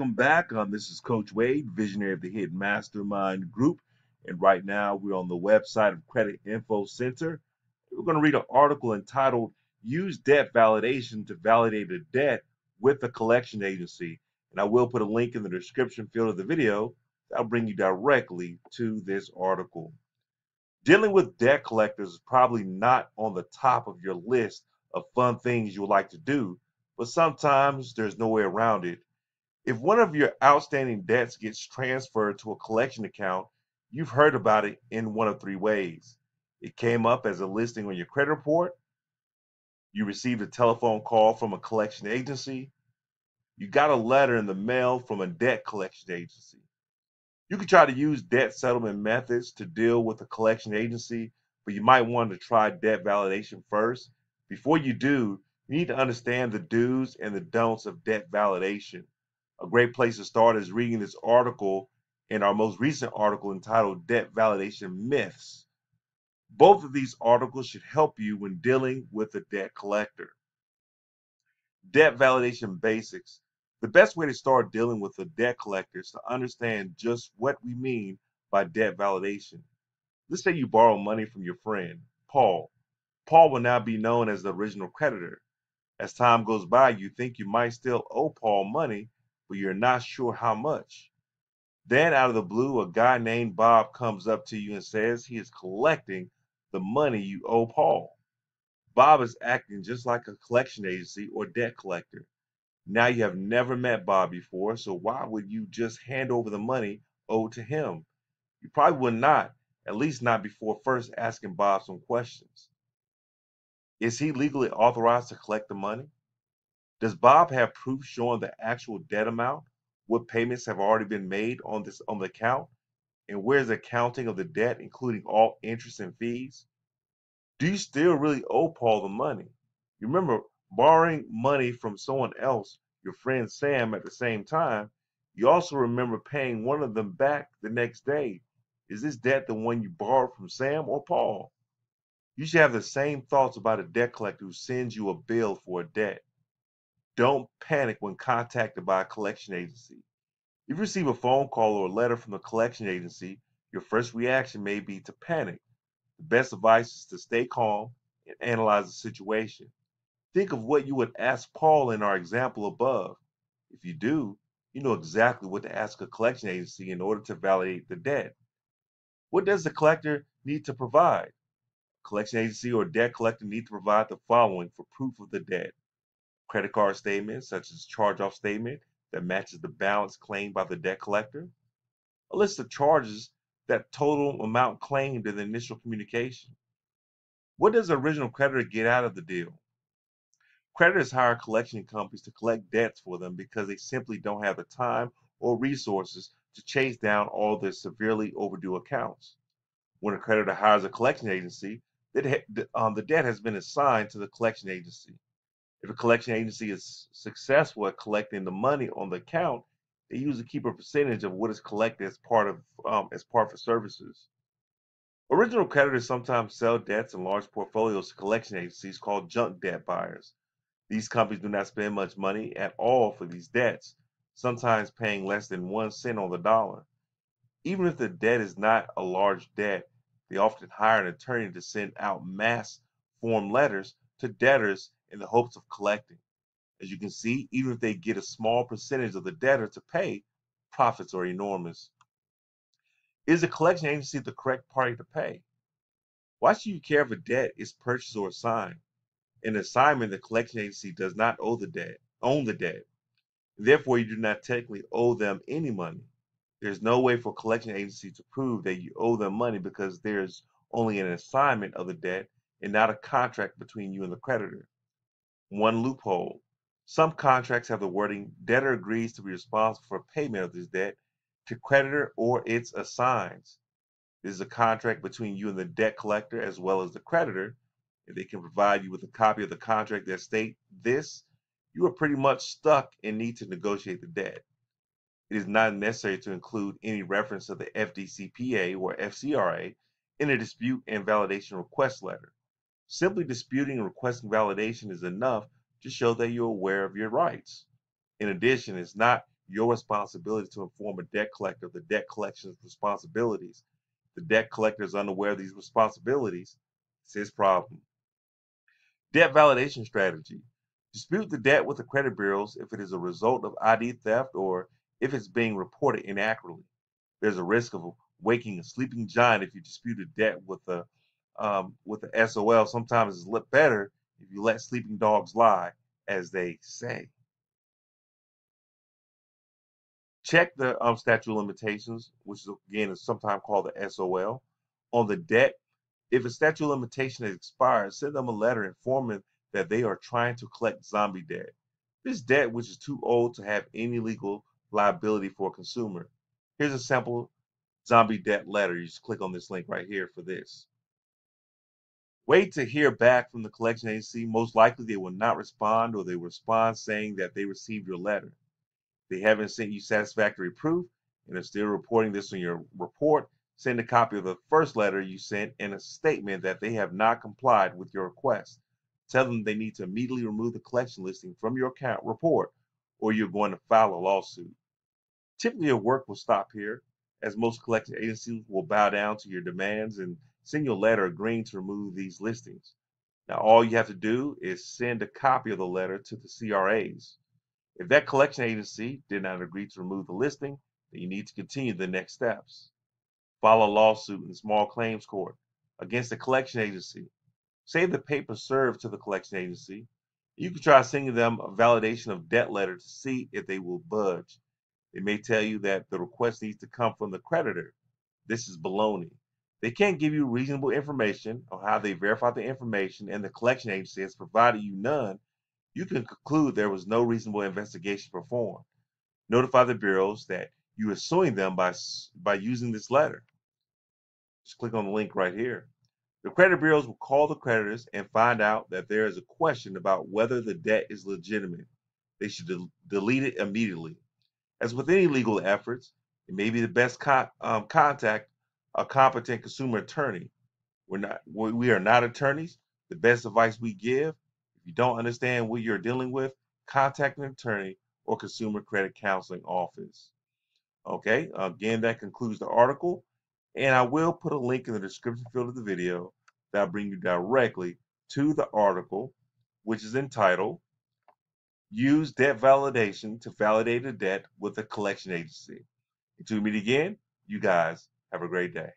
Welcome back. This is Coach Wade, visionary of the Hidden Mastermind Group. And right now we're on the website of Credit Info Center. We're going to read an article entitled Use Debt Validation to Validate a Debt with a Collection Agency. And I will put a link in the description field of the video that'll bring you directly to this article. Dealing with debt collectors is probably not on the top of your list of fun things you would like to do, but sometimes there's no way around it. If one of your outstanding debts gets transferred to a collection account, you've heard about it in one of three ways. It came up as a listing on your credit report, you received a telephone call from a collection agency, you got a letter in the mail from a debt collection agency. You can try to use debt settlement methods to deal with a collection agency, but you might want to try debt validation first. Before you do, you need to understand the do's and the don'ts of debt validation. A great place to start is reading this article in our most recent article entitled Debt Validation Myths. Both of these articles should help you when dealing with a debt collector. Debt validation basics. The best way to start dealing with a debt collector is to understand just what we mean by debt validation. Let's say you borrow money from your friend, Paul. Paul will now be known as the original creditor. As time goes by, you think you might still owe Paul money, but you're not sure how much. Then, out of the blue, a guy named Bob comes up to you and says he is collecting the money you owe Paul. Bob is acting just like a collection agency or debt collector. Now you have never met Bob before, so why would you just hand over the money owed to him? You probably would not, at least not before first asking Bob some questions. Is he legally authorized to collect the money? Does Bob have proof showing the actual debt amount? What payments have already been made on the account? And where's the accounting of the debt, including all interest and fees? Do you still really owe Paul the money? You remember borrowing money from someone else, your friend Sam, at the same time. You also remember paying one of them back the next day. Is this debt the one you borrowed from Sam or Paul? You should have the same thoughts about a debt collector who sends you a bill for a debt. Don't panic when contacted by a collection agency. If you receive a phone call or a letter from the collection agency, your first reaction may be to panic. The best advice is to stay calm and analyze the situation. Think of what you would ask Paul in our example above. If you do, you know exactly what to ask a collection agency in order to validate the debt. What does the collector need to provide? Collection agency or debt collector need to provide the following for proof of the debt: credit card statement, such as charge-off statement that matches the balance claimed by the debt collector, a list of charges that total amount claimed in the initial communication. What does the original creditor get out of the deal? Creditors hire collection companies to collect debts for them because they simply don't have the time or resources to chase down all their severely overdue accounts. When a creditor hires a collection agency, the debt has been assigned to the collection agency. If a collection agency is successful at collecting the money on the account, they usually keep a percentage of what is collected as part of the services. Original creditors sometimes sell debts in large portfolios to collection agencies called junk debt buyers. These companies do not spend much money at all for these debts, sometimes paying less than 1 cent on the dollar. Even if the debt is not a large debt, they often hire an attorney to send out mass form letters to debtors in the hopes of collecting. As you can see, even if they get a small percentage of the debtor to pay, profits are enormous. Is the collection agency the correct party to pay? Why should you care if a debt is purchased or assigned? In assignment, the collection agency does not own the debt. Therefore, you do not technically owe them any money. There's no way for a collection agency to prove that you owe them money because there's only an assignment of the debt and not a contract between you and the creditor. One loophole. Some contracts have the wording debtor agrees to be responsible for payment of this debt to creditor or its assigns. This is a contract between you and the debt collector as well as the creditor. If they can provide you with a copy of the contract that states this, you are pretty much stuck and need to negotiate the debt. It is not necessary to include any reference to the FDCPA or FCRA in a dispute and validation request letter. Simply disputing and requesting validation is enough to show that you're aware of your rights. In addition, it's not your responsibility to inform a debt collector of the debt collection's responsibilities. The debt collector is unaware of these responsibilities. It's his problem. Debt validation strategy. Dispute the debt with the credit bureaus if it is a result of ID theft or if it's being reported inaccurately. There's a risk of waking a sleeping giant if you dispute a debt with the SOL. Sometimes it's better if you let sleeping dogs lie, as they say. Check the statute of limitations, which again is sometimes called the SOL, on the debt. If a statute of limitation has expired, send them a letter informing that they are trying to collect zombie debt. This debt which is too old to have any legal liability for a consumer. Here's a sample zombie debt letter. You just click on this link right here for this. Wait to hear back from the collection agency. Most likely they will not respond, or they will respond saying that they received your letter. They haven't sent you satisfactory proof and are still reporting this on your report. Send a copy of the first letter you sent and a statement that they have not complied with your request. Tell them they need to immediately remove the collection listing from your account report, or you're going to file a lawsuit. Typically, your work will stop here, as most collection agencies will bow down to your demands and send you a letter agreeing to remove these listings. Now, all you have to do is send a copy of the letter to the CRAs. If that collection agency did not agree to remove the listing, then you need to continue the next steps. File a lawsuit in small claims court against the collection agency. Say the paper served to the collection agency. You can try sending them a validation of debt letter to see if they will budge. They may tell you that the request needs to come from the creditor. This is baloney. They can't give you reasonable information on how they verified the information, and the collection agency has provided you none. You can conclude there was no reasonable investigation performed. Notify the bureaus that you are suing them by using this letter. Just click on the link right here. The credit bureaus will call the creditors and find out that there is a question about whether the debt is legitimate. They should delete it immediately. As with any legal efforts, it may be the best contact a competent consumer attorney. We are not attorneys. The best advice we give: if you don't understand what you're dealing with, contact an attorney or consumer credit counseling office. Okay, again, that concludes the article, and I will put a link in the description field of the video that'll bring you directly to the article, which is entitled Use Debt Validation to Validate a Debt with a Collection Agency. Until we meet again, you guys have a great day.